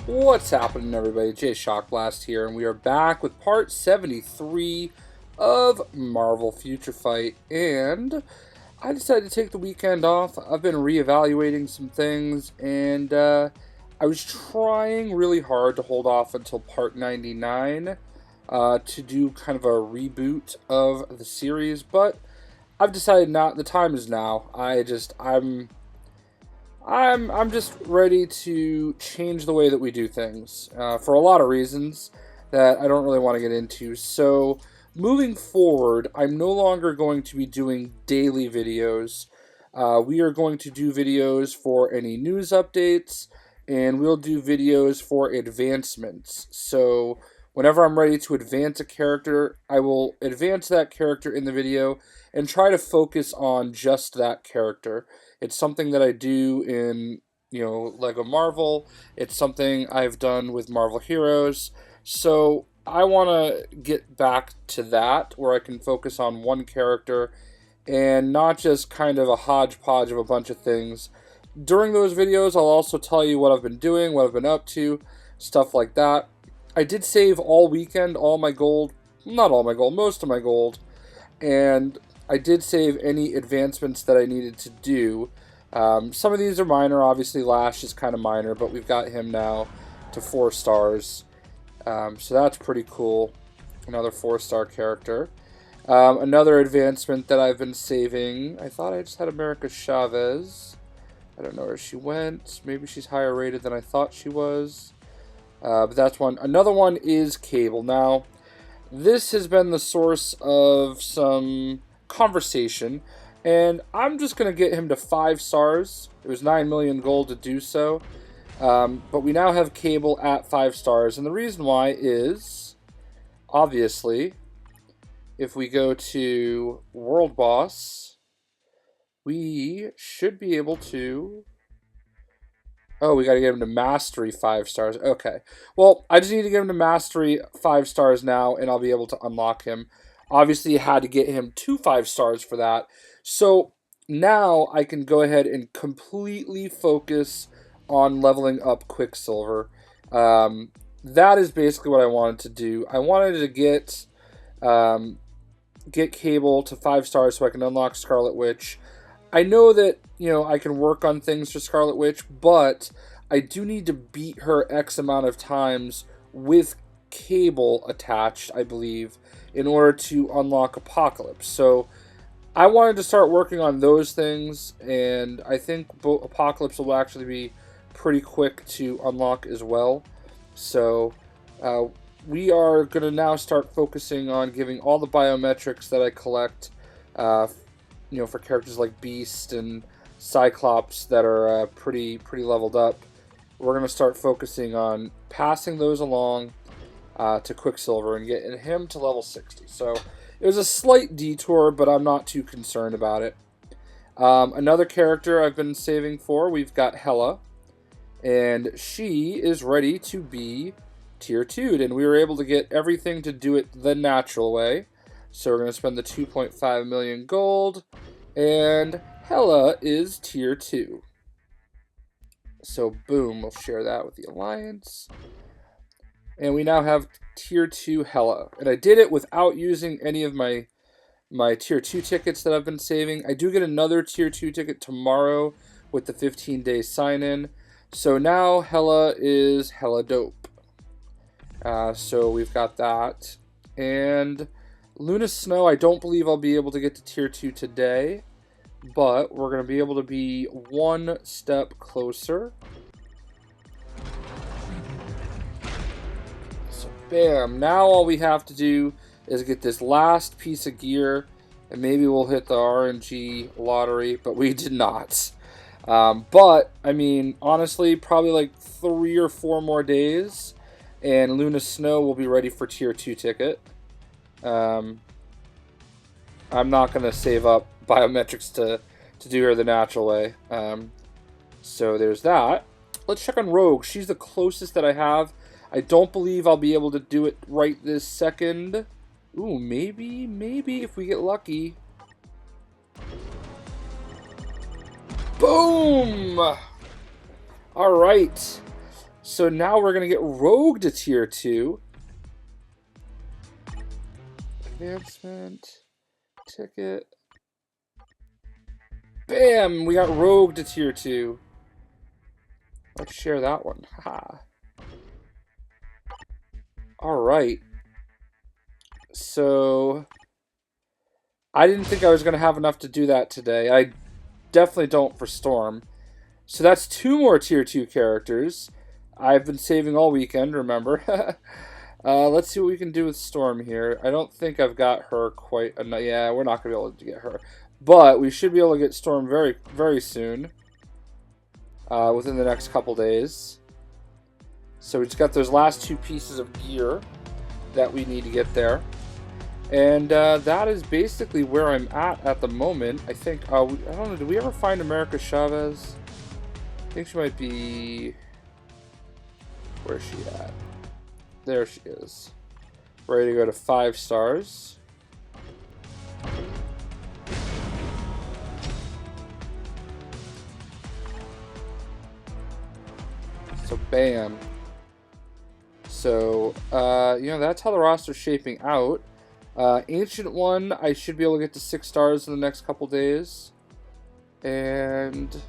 What's happening, everybody? JayShockblast here, and we are back with part 73 of Marvel Future Fight. And I decided to take the weekend off. I've been reevaluating some things, and I was trying really hard to hold off until part 99 to do kind of a reboot of the series, but I've decided not. The time is now. I'm just ready to change the way that we do things for a lot of reasons that I don't really want to get into. So moving forward, I'm no longer going to be doing daily videos. We are going to do videos for any news updates, and we'll do videos for advancements. So whenever I'm ready to advance a character, I will advance that character in the video and try to focus on just that character. It's something that I do in, Lego Marvel. It's something I've done with Marvel Heroes. So I want to get back to that, where I can focus on one character and not just kind of a hodgepodge of a bunch of things. During those videos, I'll also tell you what I've been doing, what I've been up to, stuff like that. I did save all weekend, all my gold, not all my gold, most of my gold, and I did save any advancements that I needed to do. Some of these are minor. Obviously, Lash is kind of minor, but we've got him now to 4 stars. So that's pretty cool. Another 4-star character. Another advancement that I've been saving. I thought I just had America Chavez. I don't know where she went. Maybe she's higher rated than I thought she was. But that's one. Another one is Cable. Now, this has been the source of some conversation, and I'm just going to get him to 5 stars. It was 9 million gold to do so, but we now have Cable at 5 stars, and the reason why is, obviously, if we go to World Boss, we should be able to... Oh, we got to get him to Mastery 5 stars. Okay. Well, I just need to get him to Mastery 5 stars now, and I'll be able to unlock him. Obviously, you had to get him to 5 stars for that. So now I can go ahead and completely focus on leveling up Quicksilver. That is basically what I wanted to do. I wanted to get Cable to 5 stars so I can unlock Scarlet Witch. I know that, I can work on things for Scarlet Witch, but I do need to beat her X amount of times with Cable attached, I believe, in order to unlock Apocalypse. So I wanted to start working on those things, and I think Apocalypse will actually be pretty quick to unlock as well. So we are going to now start focusing on giving all the biometrics that I collect, for characters like Beast and Cyclops that are pretty leveled up. We're going to start focusing on passing those along to Quicksilver and getting him to level 60. So it was a slight detour, but I'm not too concerned about it. Another character I've been saving for, we've got Hela, and she is ready to be tier 2'd, and we were able to get everything to do it the natural way. So we're going to spend the 2.5 million gold, and Hela is tier 2. So boom, we'll share that with the Alliance. And we now have tier 2 Hela. And I did it without using any of my tier 2 tickets that I've been saving. I do get another tier 2 ticket tomorrow with the 15-day sign-in. So now Hela is Hela dope. So we've got that. And Luna Snow, I don't believe I'll be able to get to tier 2 today, but we're going to be able to be one step closer. So bam, now all we have to do is get this last piece of gear, and maybe we'll hit the RNG lottery, but we did not. But, I mean, honestly, probably like 3 or 4 more days, and Luna Snow will be ready for tier 2 ticket. I'm not going to save up biometrics to do her the natural way. So there's that. Let's check on Rogue. She's the closest that I have. I don't believe I'll be able to do it right this second. Ooh, maybe if we get lucky. Boom! Alright. So now we're going to get Rogue to Tier 2. Advancement. Ticket. Bam! We got Rogue to Tier 2. Let's share that one. Haha. Alright. So, I didn't think I was going to have enough to do that today. I definitely don't for Storm. So that's 2 more Tier 2 characters. I've been saving all weekend, remember? Let's see what we can do with Storm here. I don't think I've got her quite enough. Yeah, we're not going to be able to get her. But we should be able to get Storm very, very soon. Within the next couple days. So we just got those last 2 pieces of gear that we need to get there. And that is basically where I'm at the moment. I think, I don't know, did we ever find America Chavez? I think she might be... Where's she at? There she is. Ready to go to 5 stars. So, bam. So, you know, that's how the roster's shaping out. Ancient One, I should be able to get to 6 stars in the next couple days. And...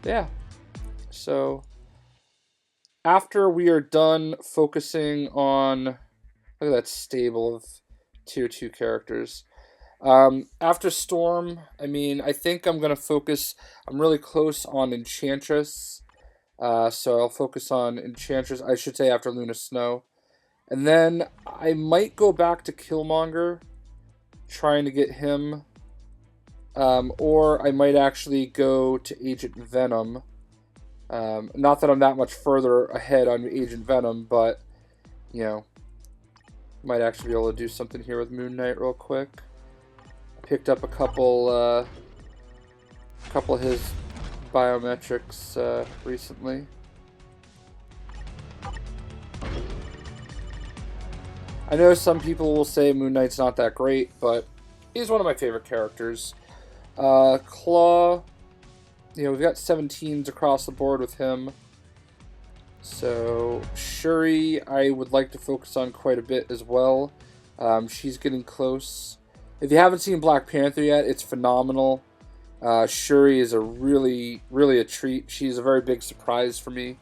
yeah. So, after we are done focusing on... Look at that stable of Tier 2 characters. After Storm, I mean, I think I'm going to focus... I'm really close on Enchantress. So I'll focus on Enchantress, I should say, after Luna Snow. And then I might go back to Killmonger, trying to get him. Or I might actually go to Agent Venom. Not that I'm that much further ahead on Agent Venom, but, you know, might actually be able to do something here with Moon Knight real quick. Picked up a couple of his biometrics recently. I know some people will say Moon Knight's not that great, but he's one of my favorite characters. Claw, you know, we've got 17s across the board with him. So, Shuri, I would like to focus on quite a bit as well. She's getting close. If you haven't seen Black Panther yet, it's phenomenal. Shuri is a really a treat. She's a very big surprise for me.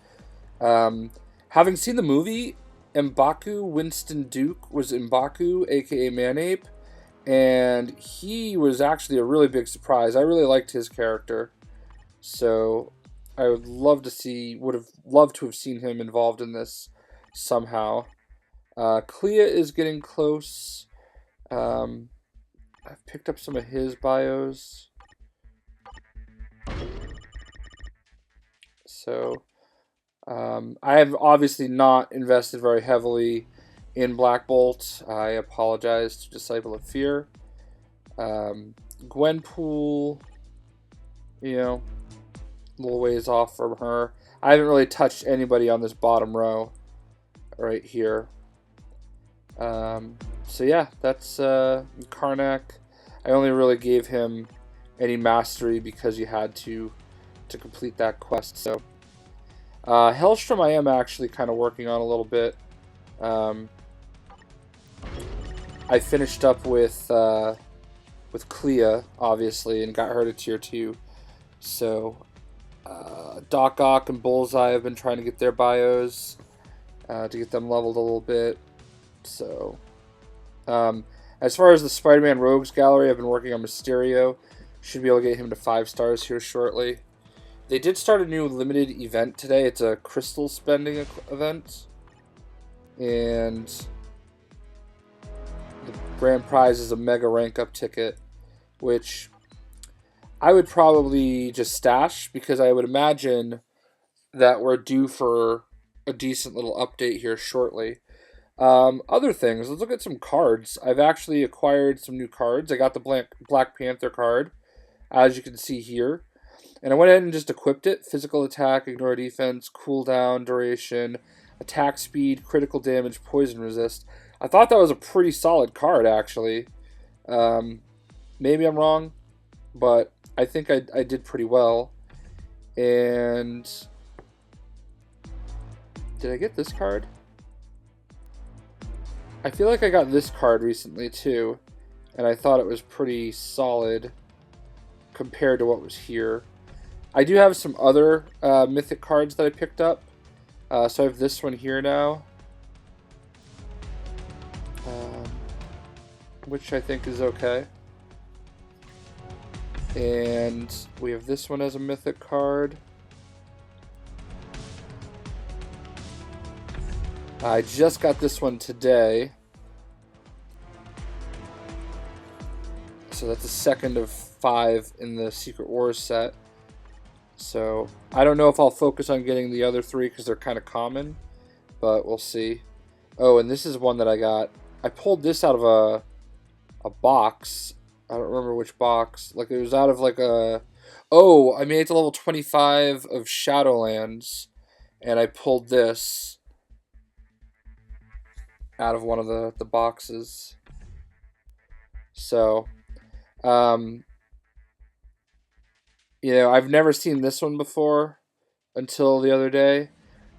Having seen the movie, M'Baku, Winston Duke, was M'Baku, aka Manape. And he was actually a really big surprise. I really liked his character. So I would love to see, would have loved to have seen him involved in this somehow. Clea is getting close. I've picked up some of his bios. So I have obviously not invested very heavily in Black Bolt. I apologize to Disciple of Fear. Gwenpool, you know, a little ways off from her. I haven't really touched anybody on this bottom row right here. So yeah, that's Karnak. I only really gave him any mastery because you had to complete that quest. So Hellstrom I am actually kind of working on a little bit. I finished up with Clea, obviously, and got her to Tier 2. So, Doc Ock and Bullseye have been trying to get their bios, to get them leveled a little bit. So, as far as the Spider-Man Rogues Gallery, I've been working on Mysterio. Should be able to get him to 5 stars here shortly. They did start a new limited event today. It's a crystal spending event. And the grand prize is a mega rank up ticket, which I would probably just stash because I would imagine that we're due for a decent little update here shortly. Other things, let's look at some cards. I've actually acquired some new cards. I got the Black Panther card, as you can see here. And I went ahead and just equipped it. Physical attack, ignore defense, cooldown, duration, attack speed, critical damage, poison resist. I thought that was a pretty solid card, actually. Maybe I'm wrong, but I think I did pretty well. And did I get this card? I feel like I got this card recently too, and I thought it was pretty solid compared to what was here. I do have some other mythic cards that I picked up. So I have this one here now, which I think is okay. And we have this one as a mythic card. I just got this one today. So that's the second of 5 in the Secret Wars set. So I don't know if I'll focus on getting the other 3 because they're kind of common, but we'll see. Oh, and this is one that I got. I pulled this out of a box. I don't remember which box. Like, it was out of like a... Oh, I made it to level 25 of Shadowlands, and I pulled this out of one of the boxes. So, you know, I've never seen this one before until the other day.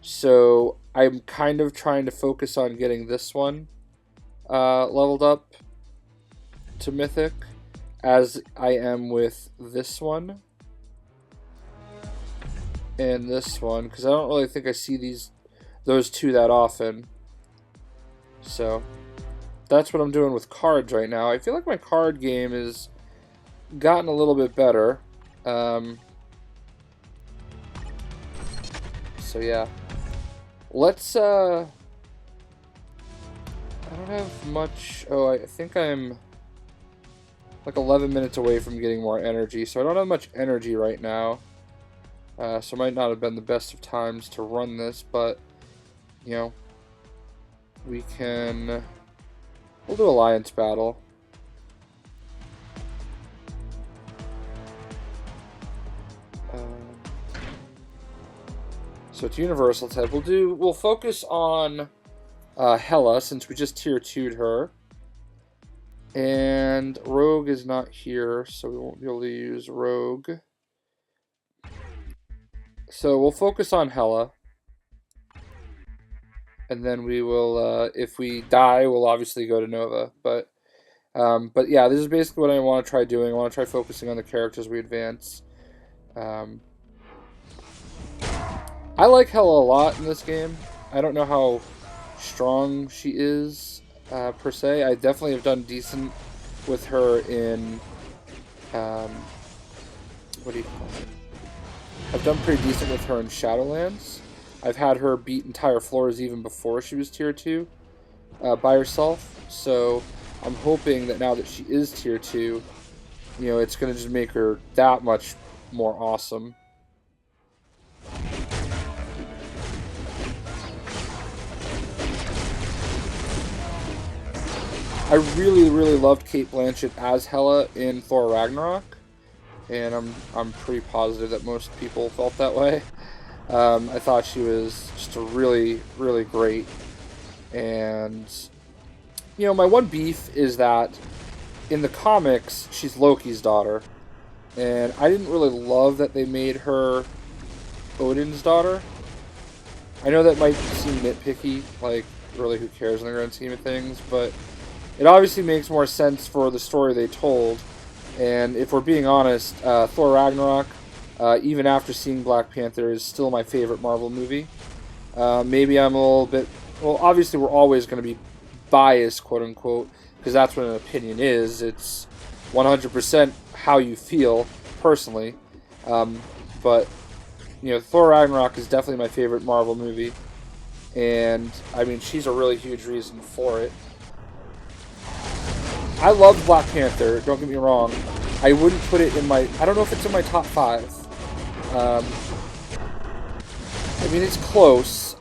So, I'm kind of trying to focus on getting this one leveled up to Mythic, as I am with this one and this one, because I don't really think I see those two that often. So that's what I'm doing with cards right now. I feel like my card game has gotten a little bit better. So yeah, let's I don't have much. Oh, I think I'm like 11 minutes away from getting more energy, so I don't have much energy right now. So it might not have been the best of times to run this, but you know, we'll do Alliance Battle. So it's Universal type. We'll focus on Hela, since we just tier 2'd her. And Rogue is not here, so we won't be able to use Rogue. So we'll focus on Hela. And then we will, if we die, we'll obviously go to Nova. But yeah, this is basically what I want to try doing. I want to try focusing on the characters we advance. I like Hela a lot in this game. I don't know how strong she is, per se. I definitely have done decent with her in, what do you call it? I've done pretty decent with her in Shadowlands. I've had her beat entire floors even before she was tier 2 by herself. So I'm hoping that now that she is tier 2, you know, it's going to just make her that much more awesome. I really, really loved Cate Blanchett as Hela in Thor Ragnarok, and I'm pretty positive that most people felt that way. I thought she was just a really, really great. And, you know, my one beef is that in the comics, she's Loki's daughter. And I didn't really love that they made her Odin's daughter. I know that might seem nitpicky, like, really, who cares in the grand scheme of things, but it obviously makes more sense for the story they told. And if we're being honest, Thor Ragnarok, even after seeing Black Panther, is still my favorite Marvel movie. Maybe I'm a little bit... Well, obviously we're always going to be biased, quote-unquote, because that's what an opinion is. It's 100% how you feel, personally. But, you know, Thor Ragnarok is definitely my favorite Marvel movie. And, I mean, she's a really huge reason for it. I loved Black Panther, don't get me wrong. I wouldn't put it in my... I don't know if it's in my top 5. I mean, it's close.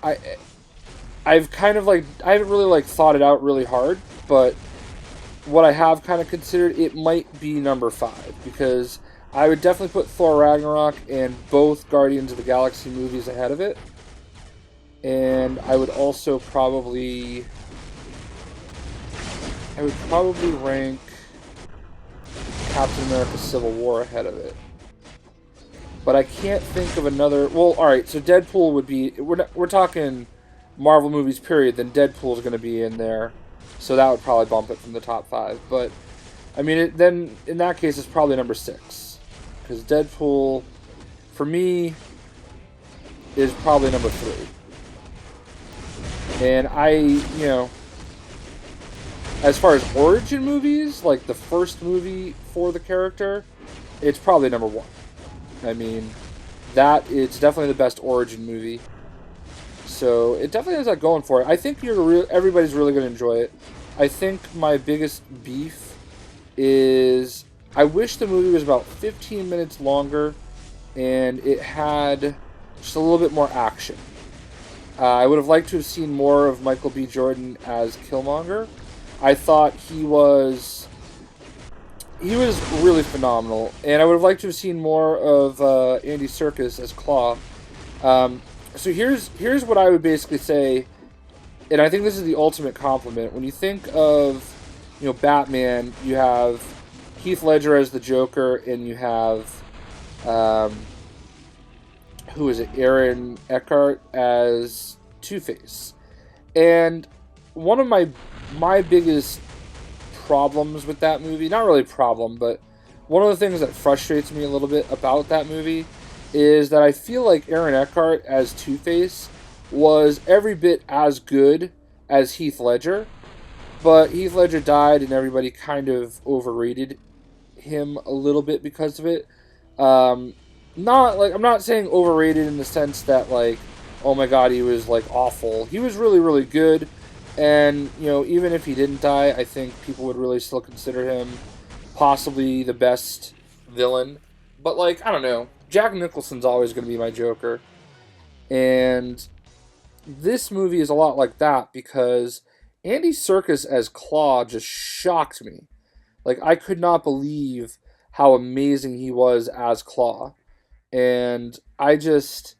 I've kind of, like... I haven't really, like, thought it out really hard, but what I have kind of considered, it might be number 5, because I would definitely put Thor Ragnarok and both Guardians of the Galaxy movies ahead of it. And I would also probably... I would probably rank Captain America Civil War ahead of it. But I can't think of another... Well, alright, so Deadpool would be... We're talking Marvel movies, period, then Deadpool's going to be in there. So that would probably bump it from the top 5. But, I mean, then in that case, it's probably number 6. Because Deadpool, for me, is probably number 3. And as far as origin movies, like the first movie for the character, it's probably number 1. I mean, it's definitely the best origin movie. So it definitely has that going for it. I think everybody's really going to enjoy it. I think my biggest beef is I wish the movie was about 15 minutes longer and it had just a little bit more action. I would have liked to have seen more of Michael B. Jordan as Killmonger. I thought he was really phenomenal, and I would have liked to have seen more of Andy Serkis as Claw. So here's what I would basically say, and I think this is the ultimate compliment. When you think of Batman, you have Heath Ledger as the Joker, and you have who is it? Aaron Eckhart as Two-Face. And one of my biggest problems with that movie, not really a problem, but one of the things that frustrates me a little bit about that movie is that I feel like Aaron Eckhart as Two-Face was every bit as good as Heath Ledger, but Heath Ledger died and everybody kind of overrated him a little bit because of it. I'm not saying overrated in the sense that like, oh my god, he was like awful. He was really, really good. And, even if he didn't die, I think people would really still consider him possibly the best villain. But, like, I don't know. Jack Nicholson's always going to be my Joker. And this movie is a lot like that because Andy Serkis as Claw just shocked me. Like, I could not believe how amazing he was as Claw. And I don't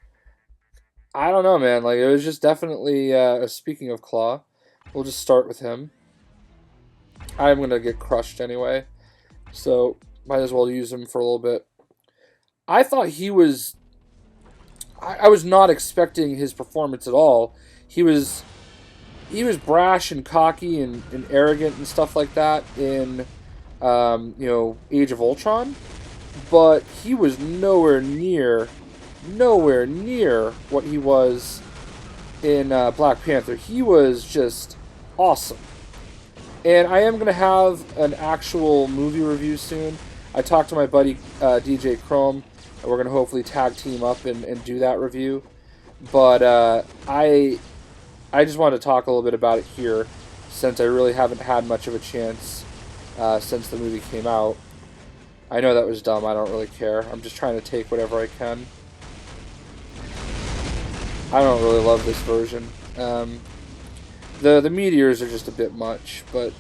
know, man. Like, it was just definitely, speaking of Claw, we'll just start with him. I'm going to get crushed anyway, so might as well use him for a little bit. I thought he was... I was not expecting his performance at all. He was brash and cocky and arrogant and stuff like that in, Age of Ultron, but he was nowhere near what he was in Black Panther. He was just awesome. And I am going to have an actual movie review soon. I talked to my buddy DJ Chrome, and we're going to hopefully tag team up and do that review. But I just wanted to talk a little bit about it here, since I really haven't had much of a chance since the movie came out. I know that was dumb. I don't really care. I'm just trying to take whatever I can. I don't really love this version. The meteors are just a bit much, but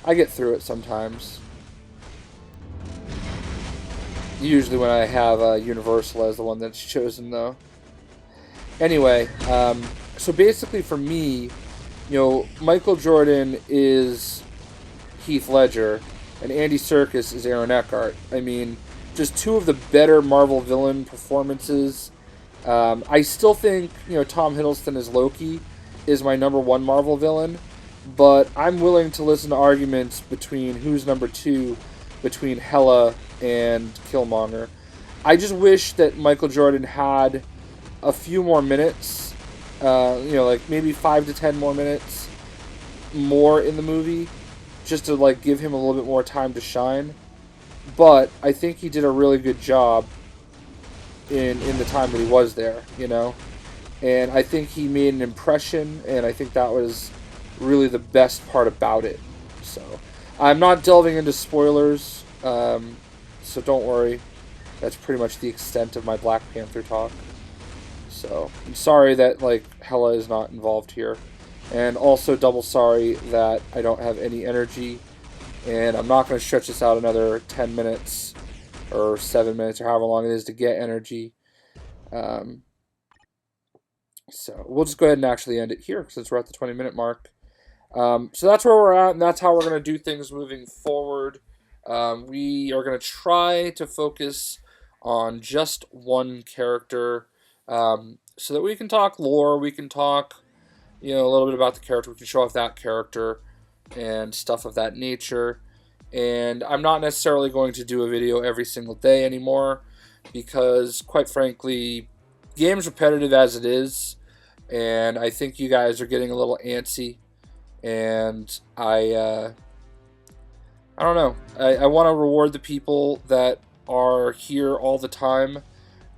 I get through it sometimes. Usually when I have Universal as the one that's chosen, though. Anyway, so basically for me, Michael Jordan is Heath Ledger, and Andy Serkis is Aaron Eckhart. I mean, just two of the better Marvel villain performances. I still think, Tom Hiddleston as Loki is my number 1 Marvel villain, but I'm willing to listen to arguments between who's number 2 between Hela and Killmonger. I just wish that Michael Jordan had a few more minutes, like maybe 5 to 10 more minutes more in the movie, just to like give him a little bit more time to shine. But I think he did a really good job in the time that he was there, And I think he made an impression, and I think that was really the best part about it. So, I'm not delving into spoilers, so don't worry. That's pretty much the extent of my Black Panther talk. So, I'm sorry that, Hela is not involved here. And also double sorry that I don't have any energy, and I'm not going to stretch this out another 10 minutes, or 7 minutes, or however long it is to get energy. So we'll just go ahead and actually end it here since we're at the 20-minute mark. So that's where we're at, and that's how we're going to do things moving forward. We are going to try to focus on just one character, so that we can talk lore, we can talk, a little bit about the character, we can show off that character and stuff of that nature. And I'm not necessarily going to do a video every single day anymore, because quite frankly, game's repetitive as it is, and I think you guys are getting a little antsy, and I don't know. I want to reward the people that are here all the time,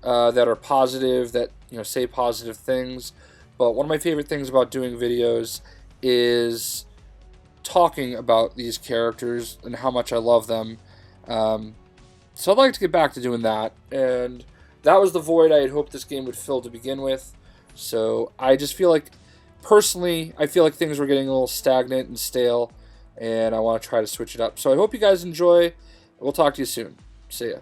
that are positive, that say positive things. But one of my favorite things about doing videos is talking about these characters and how much I love them. So I'd like to get back to doing that, and that was the void I had hoped this game would fill to begin with. So I just feel like, personally, I feel like things were getting a little stagnant and stale, and I want to try to switch it up. So I hope you guys enjoy. We'll talk to you soon. See ya.